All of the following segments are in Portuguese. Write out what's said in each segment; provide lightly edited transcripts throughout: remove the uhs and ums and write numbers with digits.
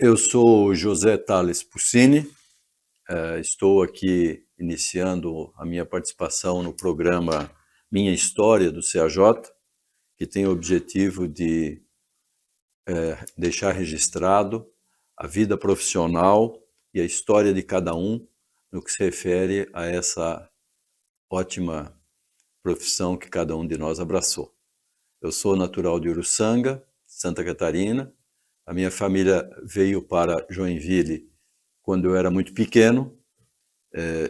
Eu sou José Tales Puccini, estou aqui iniciando a minha participação no programa Minha História do CAJ, que tem o objetivo de deixar registrado a vida profissional e a história de cada um no que se refere a essa ótima profissão que cada um de nós abraçou. Eu sou natural de Uruçanga, Santa Catarina. A minha família veio para Joinville quando eu era muito pequeno.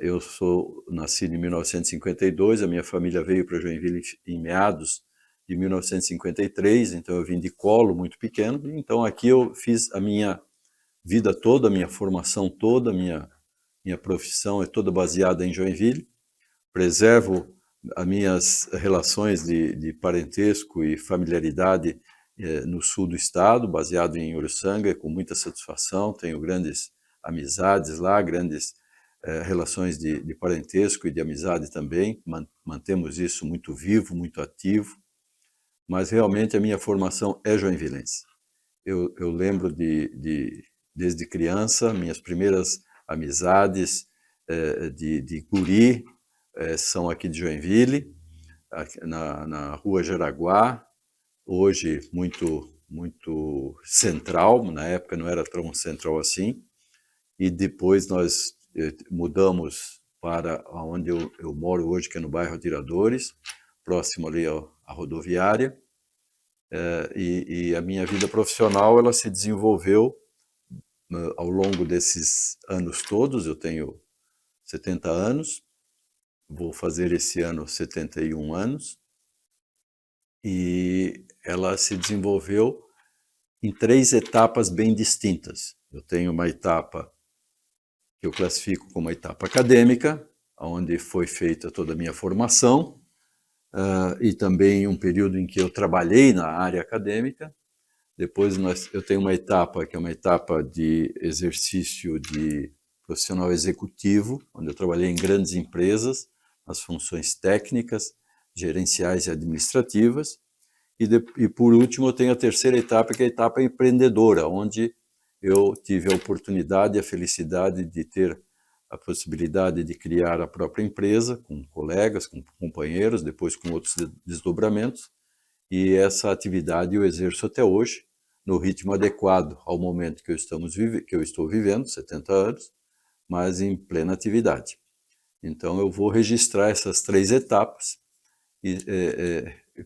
Eu sou nascido em 1952, a minha família veio para Joinville em meados de 1953, então eu vim de colo muito pequeno. Então aqui eu fiz a minha vida toda, a minha formação toda, a minha profissão é toda baseada em Joinville. Preservo as minhas relações de parentesco e familiaridade no sul do estado, baseado em Uruçanga, com muita satisfação. Tenho grandes amizades lá, grandes relações de parentesco e de amizade também. Mantemos isso muito vivo, muito ativo. Mas realmente a minha formação é joinvilense. Eu lembro desde criança, minhas primeiras amizades de guri são aqui de Joinville, na rua Jaraguá, hoje muito central, na época não era tão central assim, e depois nós mudamos para onde eu moro hoje, que é no bairro Atiradores, próximo ali à rodoviária, e a minha vida profissional ela se desenvolveu ao longo desses anos todos. Eu tenho 70 anos, vou fazer esse ano 71 anos, e ela se desenvolveu em 3 etapas bem distintas. Eu tenho uma etapa que eu classifico como uma etapa acadêmica, onde foi feita toda a minha formação, e também um período em que eu trabalhei na área acadêmica. Depois eu tenho uma etapa que é uma etapa de exercício de profissional executivo, onde eu trabalhei em grandes empresas, nas funções técnicas, gerenciais e administrativas. E por último, eu tenho a terceira etapa, que é a etapa empreendedora, onde eu tive a oportunidade e a felicidade de ter a possibilidade de criar a própria empresa, com colegas, com companheiros, depois com outros desdobramentos. E essa atividade eu exerço até hoje, no ritmo adequado ao momento que eu estou vivendo, 70 anos, mas em plena atividade. Então eu vou registrar essas 3 etapas,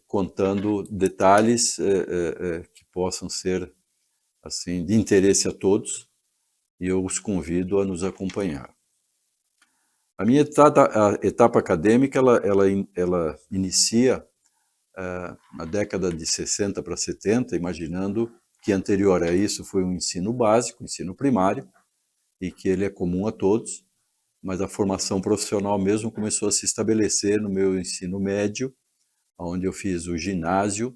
contando detalhes que possam ser assim de interesse a todos, e eu os convido a nos acompanhar. A minha etapa acadêmica ela inicia na década de 60 para 70, imaginando que anterior a isso foi um ensino básico, ensino primário, e que ele é comum a todos, mas a formação profissional mesmo começou a se estabelecer no meu ensino médio, onde eu fiz o ginásio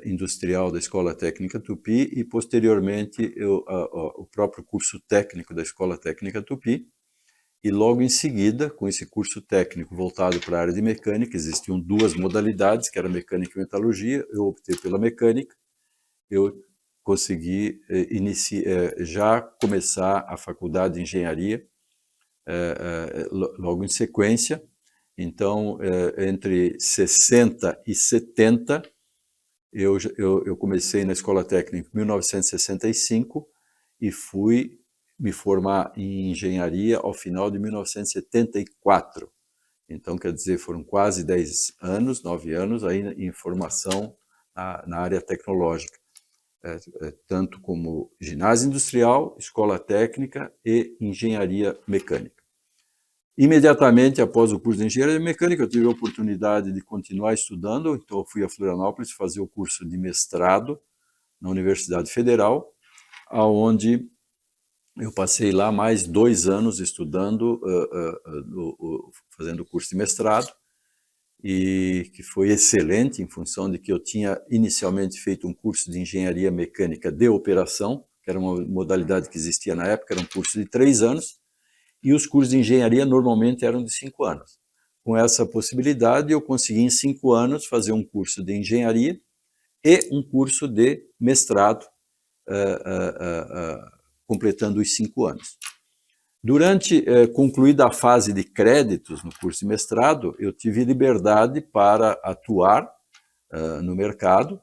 industrial da Escola Técnica Tupi e, posteriormente, o próprio curso técnico da Escola Técnica Tupi. E logo em seguida, com esse curso técnico voltado para a área de mecânica, existiam 2 modalidades, que era mecânica e metalurgia. Eu optei pela mecânica. Eu consegui já começar a faculdade de engenharia logo em sequência. Então, entre 60 e 70, eu comecei na Escola Técnica em 1965 e fui me formar em engenharia ao final de 1974. Então, quer dizer, foram quase 10 anos, 9 anos aí em formação na área tecnológica, tanto como ginásio industrial, escola técnica e engenharia mecânica. Imediatamente após o curso de engenharia mecânica, eu tive a oportunidade de continuar estudando, então eu fui a Florianópolis fazer o curso de mestrado na Universidade Federal, onde eu passei lá mais 2 anos estudando, fazendo o curso de mestrado, e que foi excelente, em função de que eu tinha inicialmente feito um curso de engenharia mecânica de operação, que era uma modalidade que existia na época, era um curso de 3 anos, e os cursos de engenharia normalmente eram de 5 anos. Com essa possibilidade, eu consegui em 5 anos fazer um curso de engenharia e um curso de mestrado completando os 5 anos. Durante, concluída a fase de créditos no curso de mestrado, eu tive liberdade para atuar no mercado,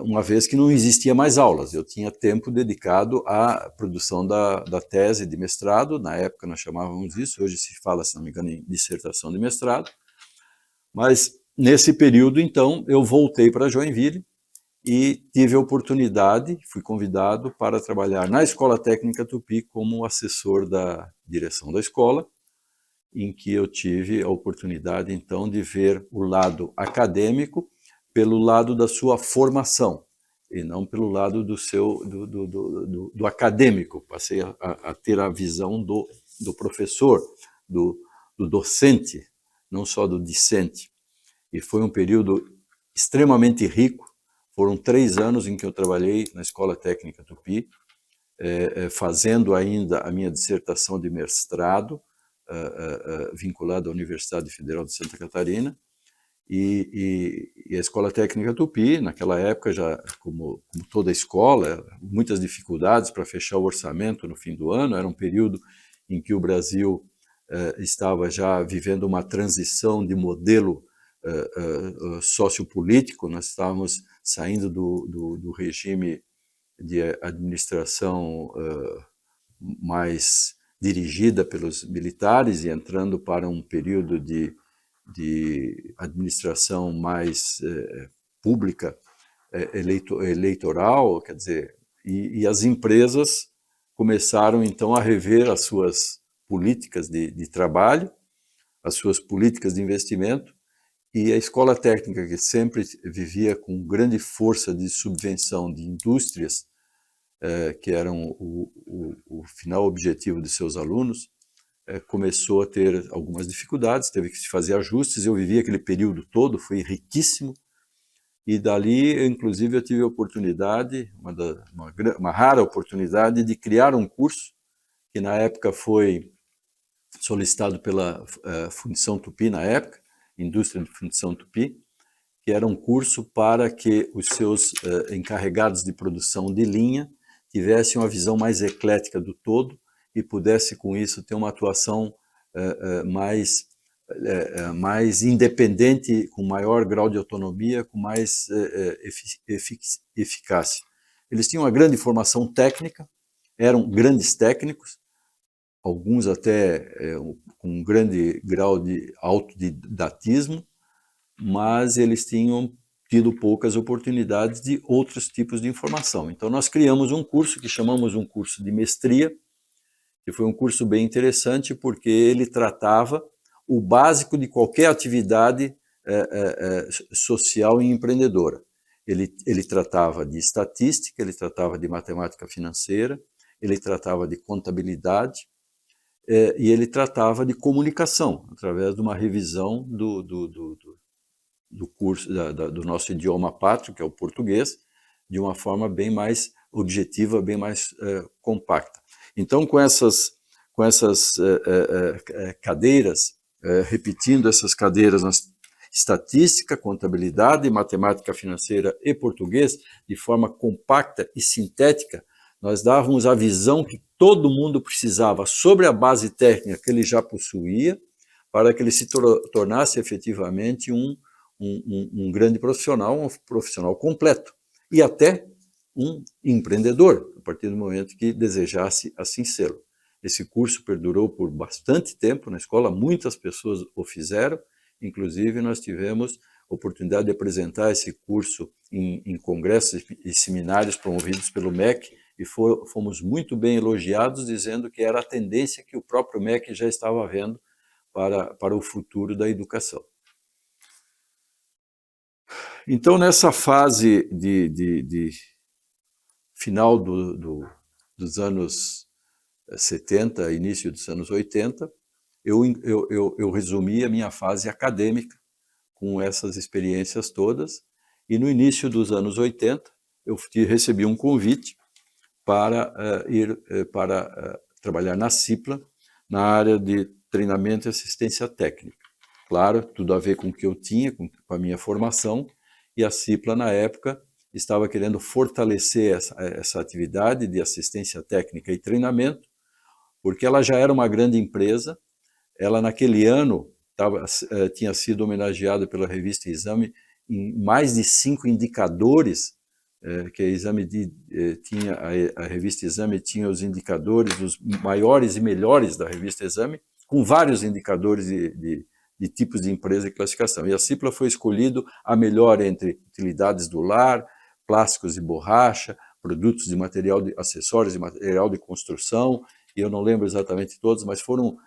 uma vez que não existia mais aulas. Eu tinha tempo dedicado à produção da tese de mestrado, na época nós chamávamos isso, hoje se fala, se não me engano, em dissertação de mestrado. Mas nesse período, então, eu voltei para Joinville e tive a oportunidade, fui convidado para trabalhar na Escola Técnica Tupi como assessor da direção da escola, em que eu tive a oportunidade, então, de ver o lado acadêmico pelo lado da sua formação, e não pelo lado do acadêmico. Passei a ter a visão do professor, do docente, não só do discente. E foi um período extremamente rico. Foram 3 anos em que eu trabalhei na Escola Técnica Tupi, fazendo ainda a minha dissertação de mestrado, vinculada à Universidade Federal de Santa Catarina, e a Escola Técnica Tupi, naquela época, já como toda escola, muitas dificuldades para fechar o orçamento no fim do ano. Era um período em que o Brasil estava já vivendo uma transição de modelo sociopolítico. Nós estávamos saindo do regime de administração mais dirigida pelos militares e entrando para um período de administração mais pública, eleitoral, quer dizer, e as empresas começaram então a rever as suas políticas de trabalho, as suas políticas de investimento, e a escola técnica, que sempre vivia com grande força de subvenção de indústrias, que eram o final objetivo de seus alunos, começou a ter algumas dificuldades, teve que se fazer ajustes. Eu vivi aquele período todo, foi riquíssimo, e dali, inclusive, eu tive a oportunidade, uma rara oportunidade, de criar um curso, que na época foi solicitado pela Fundição Tupi, na época, Indústria de Fundição Tupi, que era um curso para que os seus encarregados de produção de linha tivessem uma visão mais eclética do todo e pudesse, com isso, ter uma atuação mais independente, com maior grau de autonomia, com mais eficácia. Eles tinham uma grande formação técnica, eram grandes técnicos, alguns até com um grande grau de autodidatismo, mas eles tinham tido poucas oportunidades de outros tipos de informação. Então nós criamos um curso que chamamos um curso de mestria, que foi um curso bem interessante porque ele tratava o básico de qualquer atividade social e empreendedora. Ele tratava de estatística, ele tratava de matemática financeira, ele tratava de contabilidade, e ele tratava de comunicação, através de uma revisão do curso, do nosso idioma pátrio, que é o português, de uma forma bem mais objetiva, bem mais compacta. Então, com essas cadeiras, repetindo essas cadeiras nas estatística, contabilidade, matemática financeira e português, de forma compacta e sintética, nós dávamos a visão que todo mundo precisava sobre a base técnica que ele já possuía, para que ele se tornasse efetivamente um grande profissional, um profissional completo, e até um empreendedor, a partir do momento que desejasse assim ser. Esse curso perdurou por bastante tempo na escola, muitas pessoas o fizeram, inclusive nós tivemos a oportunidade de apresentar esse curso em congressos e seminários promovidos pelo MEC, e fomos muito bem elogiados, dizendo que era a tendência que o próprio MEC já estava vendo para o futuro da educação. Então, nessa fase de final dos anos 70, início dos anos 80, eu resumi a minha fase acadêmica com essas experiências todas, e no início dos anos 80, eu recebi um convite para trabalhar na CIPLA, na área de treinamento e assistência técnica. Claro, tudo a ver com o que eu tinha, com a minha formação, e a CIPLA, na época, estava querendo fortalecer essa atividade de assistência técnica e treinamento, porque ela já era uma grande empresa. Ela, naquele ano, tinha sido homenageada pela revista Exame em mais de 5 indicadores, que a revista Exame tinha os indicadores, os maiores e melhores da revista Exame, com vários indicadores de tipos de empresa e classificação. E a Cipla foi escolhido a melhor entre utilidades do lar, plásticos e borracha, produtos de material de acessórios de material de construção, e eu não lembro exatamente todos, mas foram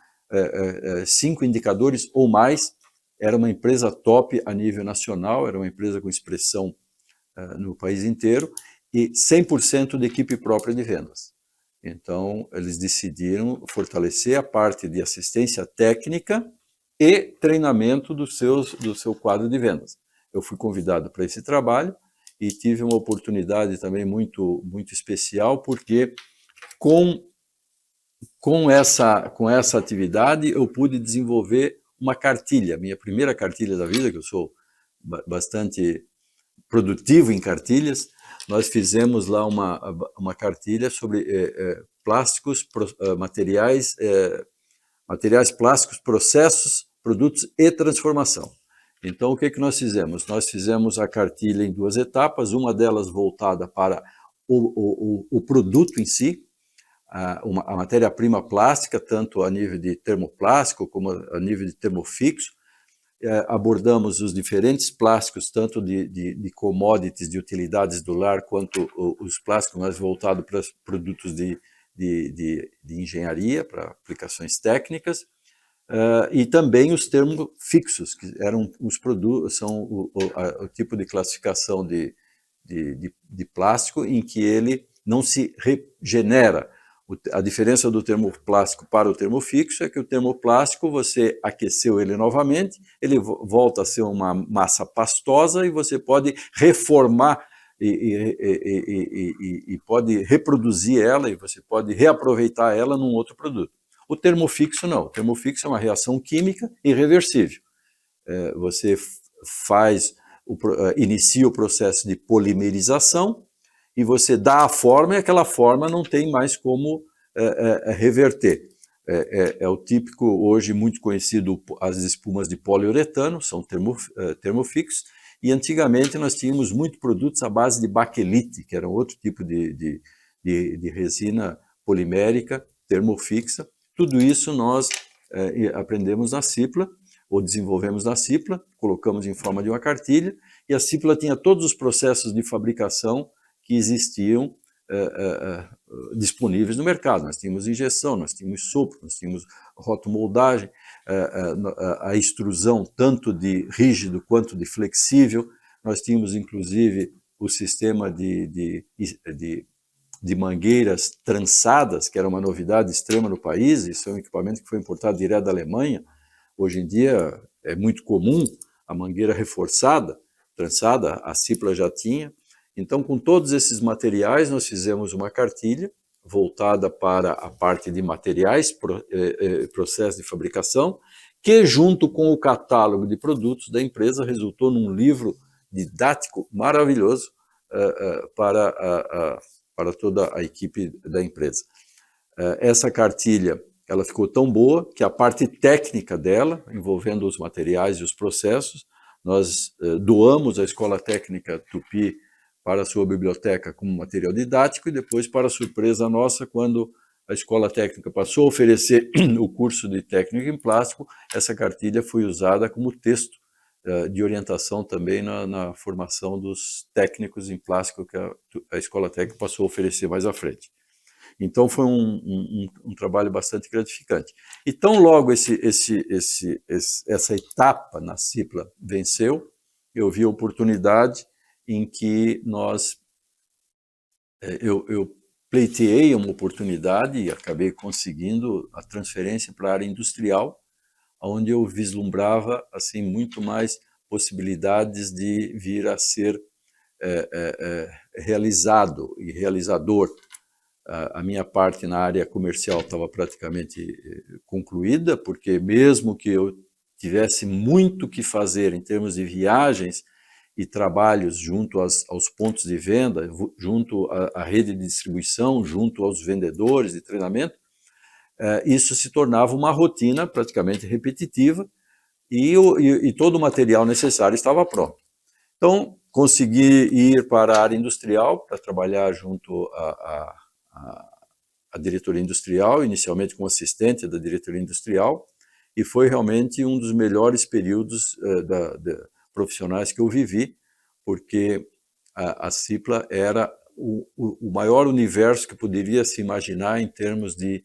5 indicadores ou mais. Era uma empresa top a nível nacional, era uma empresa com expressão no país inteiro, e 100% de equipe própria de vendas. Então, eles decidiram fortalecer a parte de assistência técnica e treinamento do seu quadro de vendas. Eu fui convidado para esse trabalho e tive uma oportunidade também muito, muito especial, porque com essa atividade eu pude desenvolver uma cartilha, minha primeira cartilha da vida, que eu sou bastante produtivo em cartilhas. Nós fizemos lá uma cartilha sobre plásticos, materiais plásticos, processos, produtos e transformação. Então, o que nós fizemos? Nós fizemos a cartilha em 2 etapas, uma delas voltada para o produto em si, a matéria-prima plástica, tanto a nível de termoplástico como a nível de termofixo. Abordamos os diferentes plásticos, tanto de commodities, de utilidades do lar, quanto os plásticos mais voltados para produtos de engenharia, para aplicações técnicas, e também os termofixos, que eram os produtos, são o tipo de classificação de plástico em que ele não se regenera. A diferença do termoplástico para o termofixo é que o termoplástico, você aqueceu ele novamente, ele volta a ser uma massa pastosa e você pode reformar e pode reproduzir ela, e você pode reaproveitar ela num outro produto. O termofixo não. O termofixo é uma reação química irreversível. Você inicia o processo de polimerização, e você dá a forma, e aquela forma não tem mais como reverter. É o típico, hoje muito conhecido, as espumas de poliuretano, são termofixos, e antigamente nós tínhamos muitos produtos à base de baquelite, que era outro tipo de resina polimérica, termofixa. Tudo isso nós aprendemos na Cipla, ou desenvolvemos na Cipla, colocamos em forma de uma cartilha, e a Cipla tinha todos os processos de fabricação que existiam disponíveis no mercado. Nós tínhamos injeção, nós tínhamos sopro, nós tínhamos rotomoldagem, a extrusão tanto de rígido quanto de flexível. Nós tínhamos, inclusive, o sistema de mangueiras trançadas, que era uma novidade extrema no país. Isso é um equipamento que foi importado direto da Alemanha. Hoje em dia é muito comum a mangueira reforçada, trançada, a Cipla já tinha. Então, com todos esses materiais, nós fizemos uma cartilha voltada para a parte de materiais, processo de fabricação, que, junto com o catálogo de produtos da empresa, resultou num livro didático maravilhoso para toda a equipe da empresa. Essa cartilha, ela ficou tão boa que a parte técnica dela, envolvendo os materiais e os processos, nós doamos à Escola Técnica Tupi para a sua biblioteca como material didático, e depois, para surpresa nossa, quando a Escola Técnica passou a oferecer o curso de técnica em plástico, essa cartilha foi usada como texto de orientação também na formação dos técnicos em plástico que a Escola Técnica passou a oferecer mais à frente. Então, foi um trabalho bastante gratificante. E tão logo essa etapa na Cipla venceu, eu vi a oportunidade em que eu pleiteei uma oportunidade e acabei conseguindo a transferência para a área industrial, onde eu vislumbrava assim muito mais possibilidades de vir a ser realizado e realizador. A minha parte na área comercial estava praticamente concluída, porque mesmo que eu tivesse muito que fazer em termos de viagens e trabalhos junto aos pontos de venda, junto à rede de distribuição, junto aos vendedores de treinamento, isso se tornava uma rotina praticamente repetitiva e todo o material necessário estava pronto. Então, consegui ir para a área industrial para trabalhar junto à diretoria industrial, inicialmente como assistente da diretoria industrial, e foi realmente um dos melhores períodos profissionais que eu vivi, porque a Cipla era o maior universo que poderia se imaginar em termos de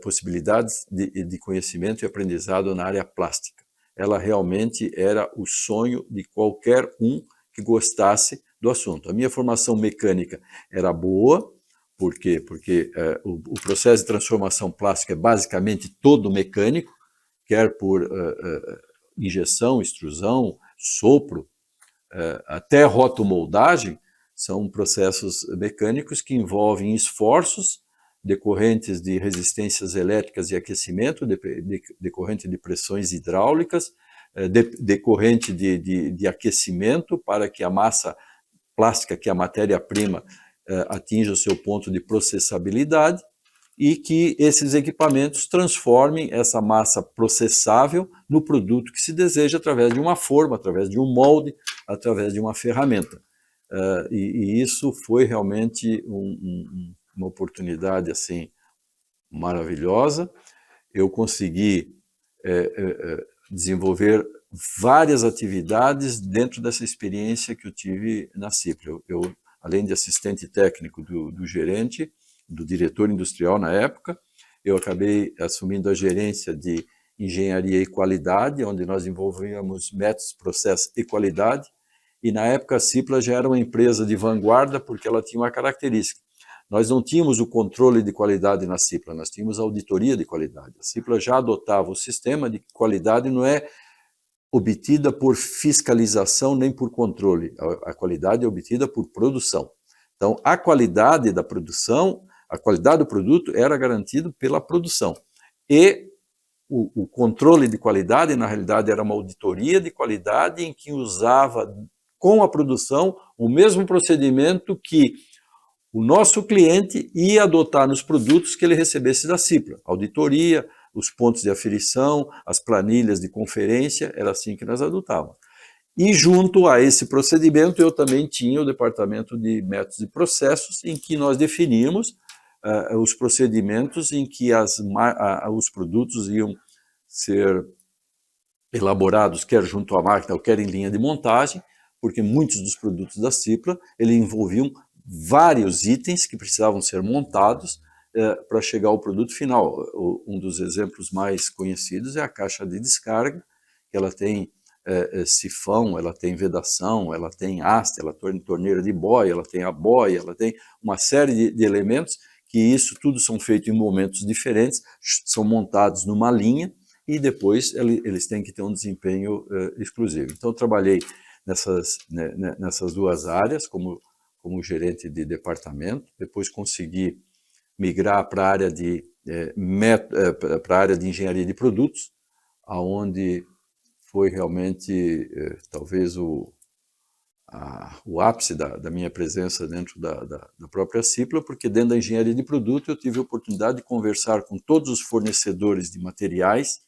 possibilidades de conhecimento e aprendizado na área plástica. Ela realmente era o sonho de qualquer um que gostasse do assunto. A minha formação mecânica era boa, por quê? Porque o processo de transformação plástica é basicamente todo mecânico, quer por injeção, extrusão, sopro, até rotomoldagem, são processos mecânicos que envolvem esforços decorrentes de resistências elétricas e aquecimento, decorrente de pressões hidráulicas, decorrente de aquecimento para que a massa plástica, que é a matéria-prima, atinja o seu ponto de processabilidade e que esses equipamentos transformem essa massa processável no produto que se deseja através de uma forma, através de um molde, através de uma ferramenta. E isso foi realmente uma oportunidade assim maravilhosa. Eu consegui desenvolver várias atividades dentro dessa experiência que eu tive na Cipla. Eu além de assistente técnico do gerente, do diretor industrial na época, eu acabei assumindo a gerência de engenharia e qualidade, onde nós envolvíamos métodos, processos e qualidade, e na época a Cipla já era uma empresa de vanguarda, porque ela tinha uma característica. Nós não tínhamos o controle de qualidade na Cipla, nós tínhamos a auditoria de qualidade. A Cipla já adotava o sistema de qualidade, não é obtida por fiscalização nem por controle, a qualidade é obtida por produção. Então, a qualidade da produção, a qualidade do produto era garantida pela produção. E o controle de qualidade, na realidade, era uma auditoria de qualidade em que usava com a produção o mesmo procedimento que o nosso cliente ia adotar nos produtos que ele recebesse da Cipla. Auditoria, os pontos de aferição, as planilhas de conferência, era assim que nós adotávamos. E junto a esse procedimento, eu também tinha o departamento de métodos e processos, em que nós definíamos os procedimentos em que os produtos iam ser elaborados, quer junto à máquina, ou quer em linha de montagem, porque muitos dos produtos da Cipla, eles envolviam vários itens que precisavam ser montados para chegar ao produto final. Um dos exemplos mais conhecidos é a caixa de descarga, que ela tem sifão, ela tem vedação, ela tem haste, ela tem torneira de boia, ela tem a boia, ela tem uma série de elementos que isso tudo são feitos em momentos diferentes, são montados numa linha e depois eles têm que ter um desempenho exclusivo. Então eu trabalhei nessas duas áreas como gerente de departamento, depois consegui migrar para a área de engenharia de produtos, aonde foi realmente talvez o ápice da minha presença dentro da própria Cipla, porque dentro da engenharia de produto eu tive a oportunidade de conversar com todos os fornecedores de materiais,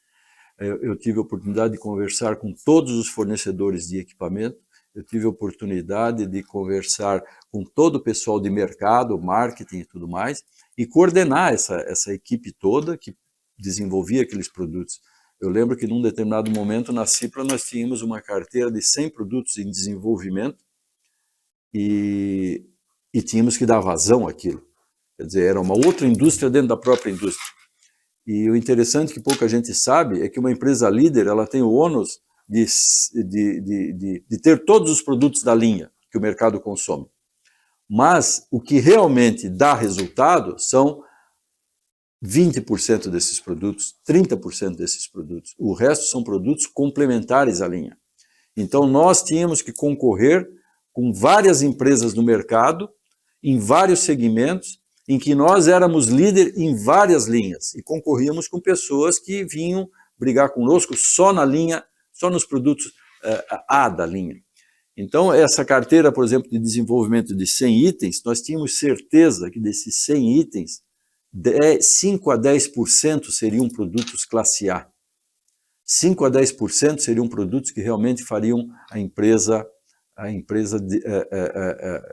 eu tive a oportunidade de conversar com todos os fornecedores de equipamento, eu tive a oportunidade de conversar com todo o pessoal de mercado, marketing e tudo mais, e coordenar essa equipe toda que desenvolvia aqueles produtos. Eu lembro que num determinado momento na Cipla nós tínhamos uma carteira de 100 produtos em desenvolvimento e tínhamos que dar vazão àquilo. Quer dizer, era uma outra indústria dentro da própria indústria. E o interessante que pouca gente sabe é que uma empresa líder ela tem o ônus de ter todos os produtos da linha que o mercado consome. Mas o que realmente dá resultado são 20% desses produtos, 30% desses produtos. O resto são produtos complementares à linha. Então nós tínhamos que concorrer com várias empresas no mercado, em vários segmentos, em que nós éramos líder em várias linhas e concorríamos com pessoas que vinham brigar conosco só na linha, só nos produtos A da linha. Então, essa carteira, por exemplo, de desenvolvimento de 100 itens, nós tínhamos certeza que desses 100 itens, 5 a 10% seriam produtos classe A. 5 a 10% seriam produtos que realmente fariam a empresa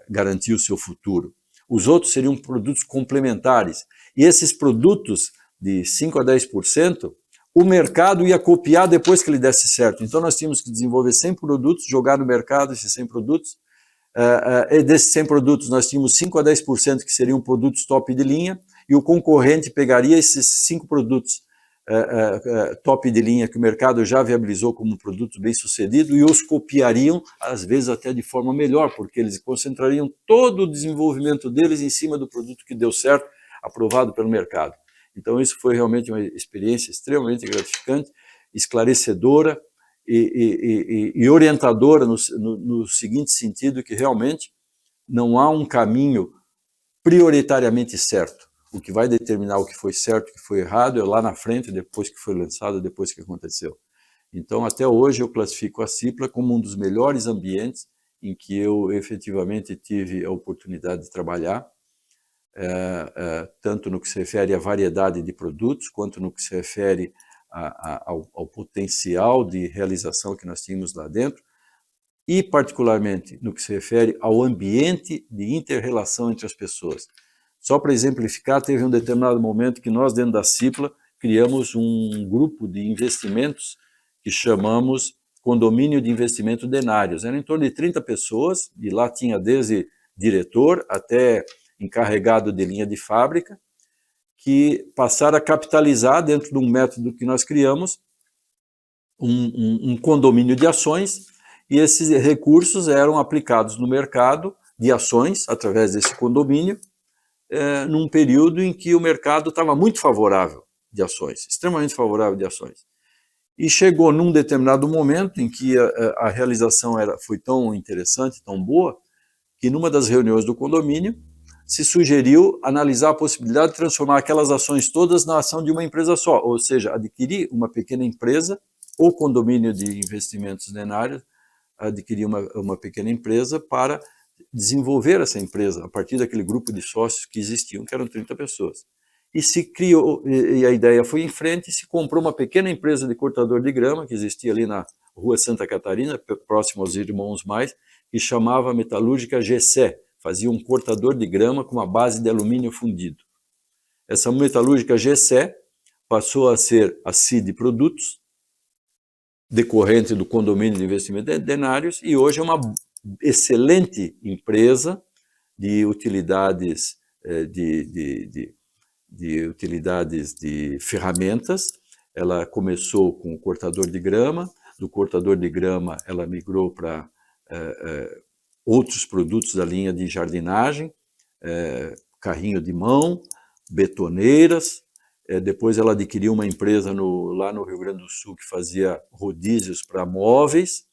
garantir o seu futuro. Os outros seriam produtos complementares. E esses produtos de 5 a 10%, o mercado ia copiar depois que ele desse certo. Então, nós tínhamos que desenvolver 100 produtos, jogar no mercado esses 100 produtos. E desses 100 produtos, nós tínhamos 5 a 10% que seriam produtos top de linha, e o concorrente pegaria esses 5 produtos top de linha que o mercado já viabilizou como produtos bem-sucedidos e os copiariam, às vezes até de forma melhor, porque eles concentrariam todo o desenvolvimento deles em cima do produto que deu certo, aprovado pelo mercado. Então, isso foi realmente uma experiência extremamente gratificante, esclarecedora e orientadora no seguinte sentido, que realmente não há um caminho prioritariamente certo. O que vai determinar o que foi certo e o que foi errado é lá na frente, depois que foi lançado, depois que aconteceu. Então, até hoje, eu classifico a Cipla como um dos melhores ambientes em que eu efetivamente tive a oportunidade de trabalhar, tanto no que se refere à variedade de produtos, quanto no que se refere ao potencial de realização que nós tínhamos lá dentro, e particularmente no que se refere ao ambiente de inter-relação entre as pessoas. Só para exemplificar, teve um determinado momento que nós, dentro da Cipla, criamos um grupo de investimentos que chamamos Condomínio de Investimento Denários. Era em torno de 30 pessoas, e lá tinha desde diretor até encarregado de linha de fábrica, que passaram a capitalizar, dentro de um método que nós criamos, um condomínio de ações, e esses recursos eram aplicados no mercado de ações, através desse condomínio, num período em que o mercado estava muito favorável de ações, extremamente favorável de ações. E chegou num determinado momento em que a realização foi tão interessante, tão boa, que numa das reuniões do condomínio se sugeriu analisar a possibilidade de transformar aquelas ações todas na ação de uma empresa só, ou seja, adquirir uma pequena empresa, ou condomínio de investimentos denários, adquirir uma pequena empresa para desenvolver essa empresa a partir daquele grupo de sócios que existiam, que eram 30 pessoas. E se criou, e a ideia foi em frente, se comprou uma pequena empresa de cortador de grama, que existia ali na Rua Santa Catarina, próximo aos Irmãos Mais, que chamava Metalúrgica Gessé, fazia um cortador de grama com uma base de alumínio fundido. Essa Metalúrgica Gessé passou a ser a CID Produtos, decorrente do Condomínio de Investimento Denários, e hoje é uma excelente empresa de utilidades utilidades de ferramentas. Ela começou com o cortador de grama, do cortador de grama ela migrou para outros produtos da linha de jardinagem, carrinho de mão, betoneiras. Depois ela adquiriu uma empresa lá no Rio Grande do Sul que fazia rodízios para móveis.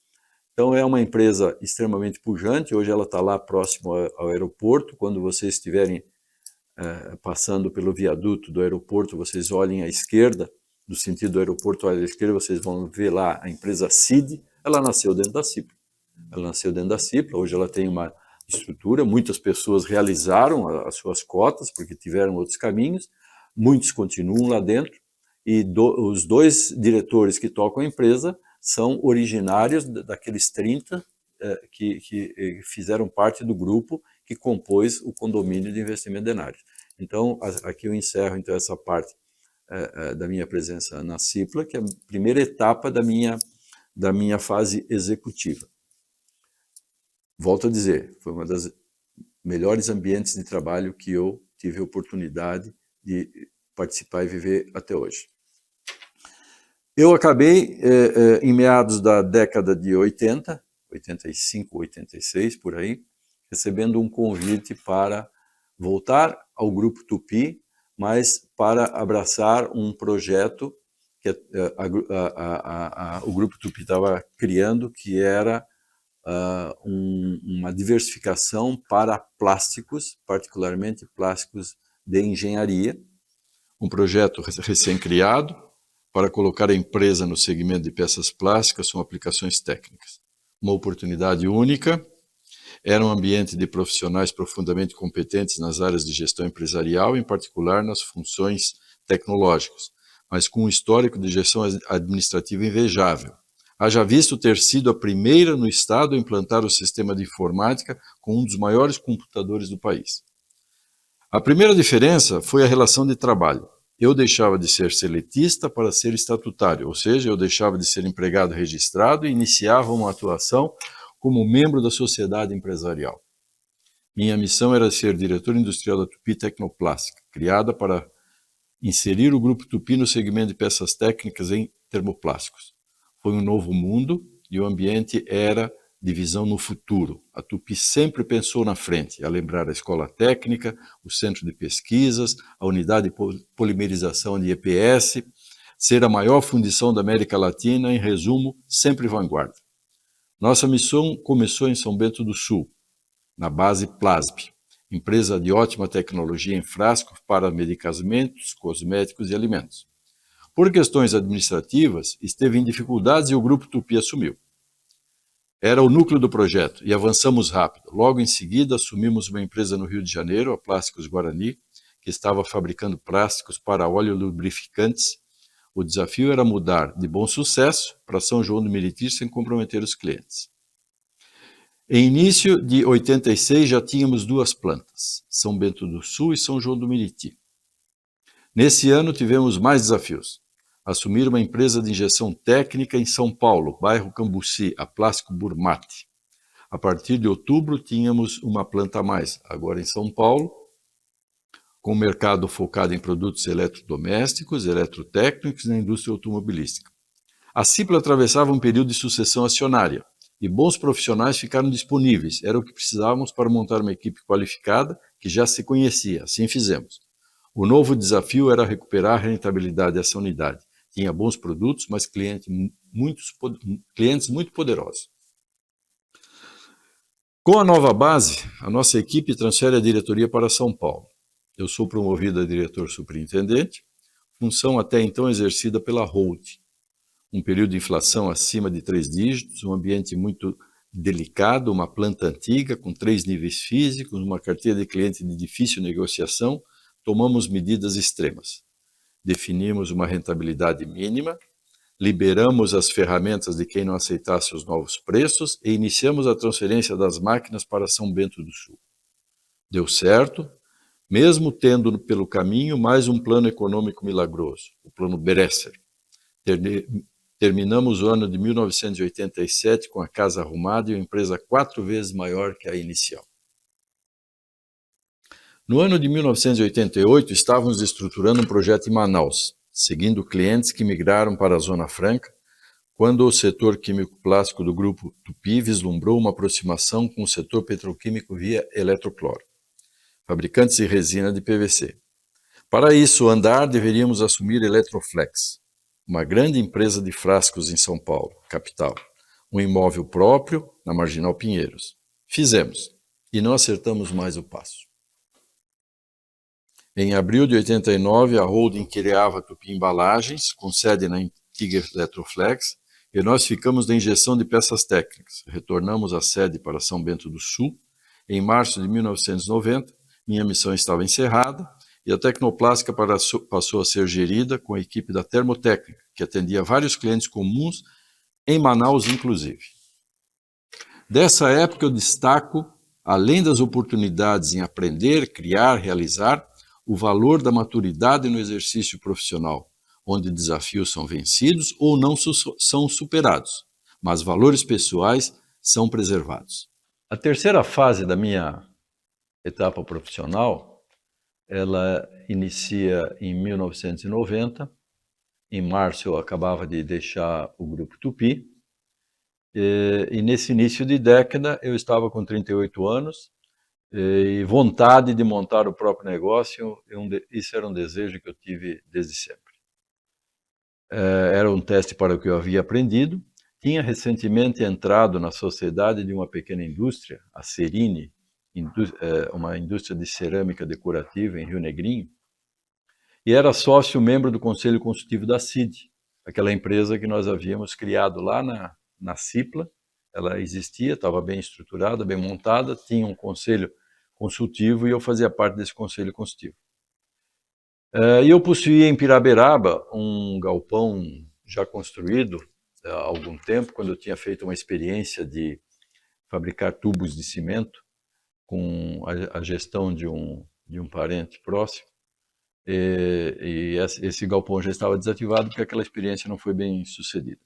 Então é uma empresa extremamente pujante. Hoje ela está lá próximo ao aeroporto. Quando vocês estiverem passando pelo viaduto do aeroporto, vocês olhem à esquerda, no sentido do aeroporto à esquerda, vocês vão ver lá a empresa CID. Ela nasceu dentro da Cipla. Hoje ela tem uma estrutura, muitas pessoas realizaram as suas cotas, porque tiveram outros caminhos, muitos continuam lá dentro, e os dois diretores que tocam a empresa são originários daqueles 30 que fizeram parte do grupo que compôs o Condomínio de Investimento Denários. Então, aqui eu encerro então, essa parte da minha presença na Cipla, que é a primeira etapa da minha fase executiva. Volto a dizer, foi uma das melhores ambientes de trabalho que eu tive a oportunidade de participar e viver até hoje. Eu acabei, em meados da década de 80, 85, 86, por aí, recebendo um convite para voltar ao Grupo Tupi, mas para abraçar um projeto que o Grupo Tupi estava criando, que era uma diversificação para plásticos, particularmente plásticos de engenharia, um projeto recém-criado, para colocar a empresa no segmento de peças plásticas com aplicações técnicas. Uma oportunidade única, era um ambiente de profissionais profundamente competentes nas áreas de gestão empresarial, em particular nas funções tecnológicas, mas com um histórico de gestão administrativa invejável. Haja visto ter sido a primeira no estado a implantar o sistema de informática com um dos maiores computadores do país. A primeira diferença foi a relação de trabalho. Eu deixava de ser seletista para ser estatutário, ou seja, eu deixava de ser empregado registrado e iniciava uma atuação como membro da sociedade empresarial. Minha missão era ser diretor industrial da Tupi Tecnoplástica, criada para inserir o Grupo Tupi no segmento de peças técnicas em termoplásticos. Foi um novo mundo e o ambiente era de visão no futuro. A Tupi sempre pensou na frente, a lembrar a escola técnica, o centro de pesquisas, a unidade de polimerização de EPS, ser a maior fundição da América Latina, em resumo, sempre vanguarda. Nossa missão começou em São Bento do Sul, na base Plasb, empresa de ótima tecnologia em frascos para medicamentos, cosméticos e alimentos. Por questões administrativas, esteve em dificuldades e o Grupo Tupi assumiu. Era o núcleo do projeto e avançamos rápido. Logo em seguida, assumimos uma empresa no Rio de Janeiro, a Plásticos Guarani, que estava fabricando plásticos para óleo lubrificantes. O desafio era mudar de Bom Sucesso para São João do Meriti sem comprometer os clientes. Em início de 86 já tínhamos duas plantas, São Bento do Sul e São João do Meriti. Nesse ano tivemos mais desafios. Assumir uma empresa de injeção técnica em São Paulo, bairro Cambuci, a Plástico Burmati. A partir de outubro tínhamos uma planta a mais, agora em São Paulo, com o mercado focado em produtos eletrodomésticos, eletrotécnicos e na indústria automobilística. A Cipla atravessava um período de sucessão acionária e bons profissionais ficaram disponíveis. Era o que precisávamos para montar uma equipe qualificada que já se conhecia. Assim fizemos. O novo desafio era recuperar a rentabilidade dessa unidade. Tinha bons produtos, mas clientes muito poderosos. Com a nova base, a nossa equipe transfere a diretoria para São Paulo. Eu sou promovido a diretor superintendente, função até então exercida pela holding. Um período de inflação acima de 3 dígitos, um ambiente muito delicado, uma planta antiga com 3 níveis físicos, uma carteira de cliente de difícil negociação, tomamos medidas extremas. Definimos uma rentabilidade mínima, liberamos as ferramentas de quem não aceitasse os novos preços e iniciamos a transferência das máquinas para São Bento do Sul. Deu certo, mesmo tendo pelo caminho mais um plano econômico milagroso, o plano Bresser. Terminamos o ano de 1987 com a casa arrumada e uma empresa 4 vezes maior que a inicial. No ano de 1988, estávamos estruturando um projeto em Manaus, seguindo clientes que migraram para a Zona Franca, quando o setor químico-plástico do Grupo Tupi vislumbrou uma aproximação com o setor petroquímico via eletrocloro, fabricantes de resina de PVC. Para isso, andar, deveríamos assumir Eletroflex, uma grande empresa de frascos em São Paulo, capital, um imóvel próprio na Marginal Pinheiros. Fizemos, e não acertamos mais o passo. Em abril de 89, a holding criava a Tupi Embalagens, com sede na antiga Eletroflex, e nós ficamos da injeção de peças técnicas. Retornamos a sede para São Bento do Sul. Em março de 1990, minha missão estava encerrada e a Tecnoplástica passou a ser gerida com a equipe da Termotécnica, que atendia vários clientes comuns, em Manaus inclusive. Dessa época eu destaco, além das oportunidades em aprender, criar, realizar, o valor da maturidade no exercício profissional, onde desafios são vencidos ou não são superados, mas valores pessoais são preservados. A terceira fase da minha etapa profissional, ela inicia em 1990. Em março eu acabava de deixar o Grupo Tupi, e nesse início de década eu estava com 38 anos, e vontade de montar o próprio negócio. Isso era um desejo que eu tive desde sempre. Era um teste para o que eu havia aprendido. Tinha recentemente entrado na sociedade de uma pequena indústria, a Serine, uma indústria de cerâmica decorativa em Rio Negrinho, e era sócio membro do Conselho Consultivo da CID, aquela empresa que nós havíamos criado lá na Cipla. Ela existia, estava bem estruturada, bem montada, tinha um conselho consultivo e eu fazia parte desse conselho consultivo. E eu possuía em Piraberaba um galpão já construído há algum tempo, quando eu tinha feito uma experiência de fabricar tubos de cimento com a gestão de um parente próximo. E esse galpão já estava desativado porque aquela experiência não foi bem sucedida.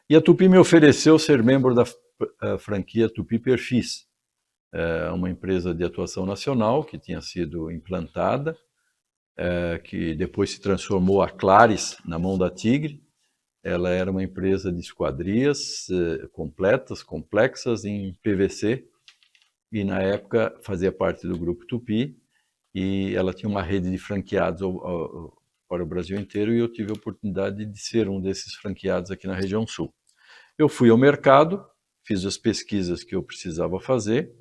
E a Tupi me ofereceu ser membro da franquia Tupi Perfis, uma empresa de atuação nacional que tinha sido implantada, que depois se transformou a Claris na mão da Tigre. Ela era uma empresa de esquadrias completas, complexas em PVC, e na época fazia parte do grupo Tupi, e ela tinha uma rede de franqueados para o Brasil inteiro, e eu tive a oportunidade de ser um desses franqueados aqui na região sul. Eu fui ao mercado, fiz as pesquisas que eu precisava fazer,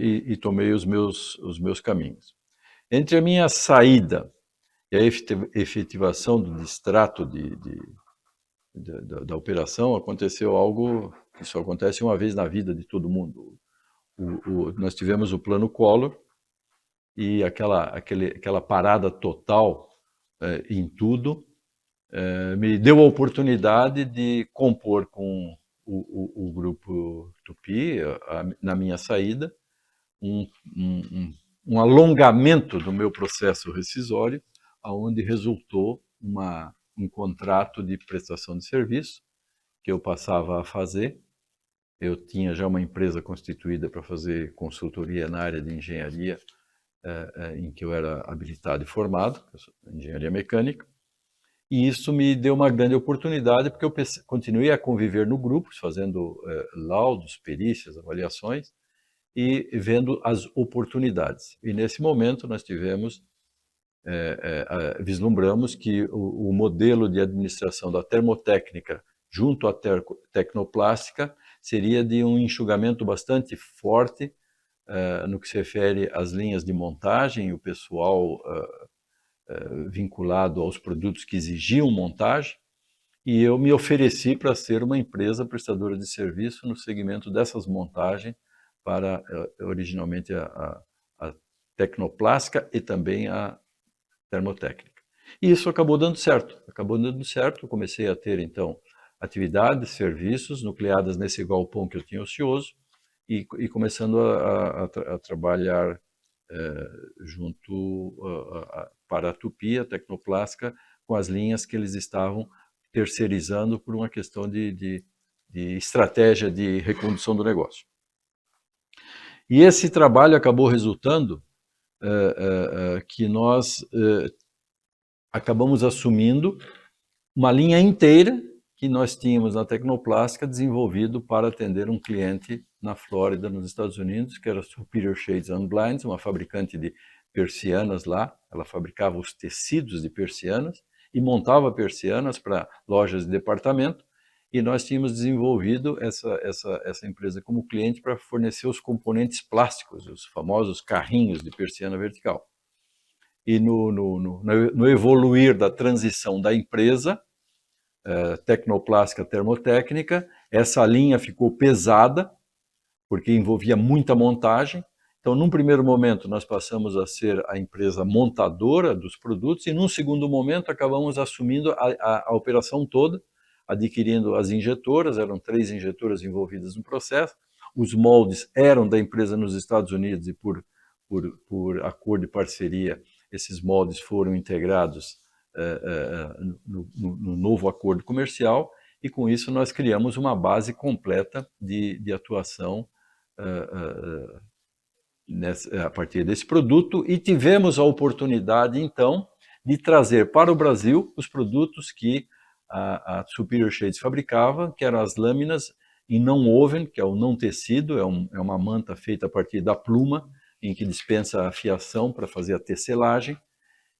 e tomei os meus caminhos. Entre a minha saída e a efetivação do distrato da operação, aconteceu algo que só acontece uma vez na vida de todo mundo. Nós tivemos o plano Collor, e aquela parada total em tudo me deu a oportunidade de compor com o grupo Tupi, na minha saída, um alongamento do meu processo rescisório, onde resultou um contrato de prestação de serviço que eu passava a fazer. Eu tinha já uma empresa constituída para fazer consultoria na área de engenharia, em que eu era habilitado e formado, engenharia mecânica, e isso me deu uma grande oportunidade, porque eu continuei a conviver no grupo, fazendo laudos, perícias, avaliações, e vendo as oportunidades. E nesse momento nós vislumbramos que o modelo de administração da termotécnica junto à tecnoplástica seria de um enxugamento bastante forte no que se refere às linhas de montagem, o pessoal vinculado aos produtos que exigiam montagem, e eu me ofereci para ser uma empresa prestadora de serviço no segmento dessas montagens, para originalmente a tecnoplástica e também a termotécnica. E isso acabou dando certo, eu comecei a ter então atividades, serviços nucleadas nesse galpão que eu tinha ocioso, e começando a trabalhar junto para a Tupi, a tecnoplástica, com as linhas que eles estavam terceirizando por uma questão de estratégia de recondução do negócio. E esse trabalho acabou resultando que nós acabamos assumindo uma linha inteira que nós tínhamos na tecnoplástica desenvolvido para atender um cliente na Flórida, nos Estados Unidos, que era a Superior Shades and Blinds, uma fabricante de persianas lá. Ela fabricava os tecidos de persianas e montava persianas para lojas de departamento, e nós tínhamos desenvolvido essa empresa como cliente para fornecer os componentes plásticos, os famosos carrinhos de persiana vertical. E no evoluir da transição da empresa, tecnoplástica termotécnica, essa linha ficou pesada, porque envolvia muita montagem. Então, num primeiro momento, nós passamos a ser a empresa montadora dos produtos, e num segundo momento acabamos assumindo a operação toda, adquirindo as injetoras. Eram 3 injetoras envolvidas no processo. Os moldes eram da empresa nos Estados Unidos, e por acordo de parceria, esses moldes foram integrados no novo acordo comercial, e com isso nós criamos uma base completa de atuação a partir desse produto, e tivemos a oportunidade então de trazer para o Brasil os produtos que a Superior Shades fabricava, que eram as lâminas em não woven, que é o não tecido, é uma manta feita a partir da pluma, em que dispensa a fiação para fazer a tecelagem.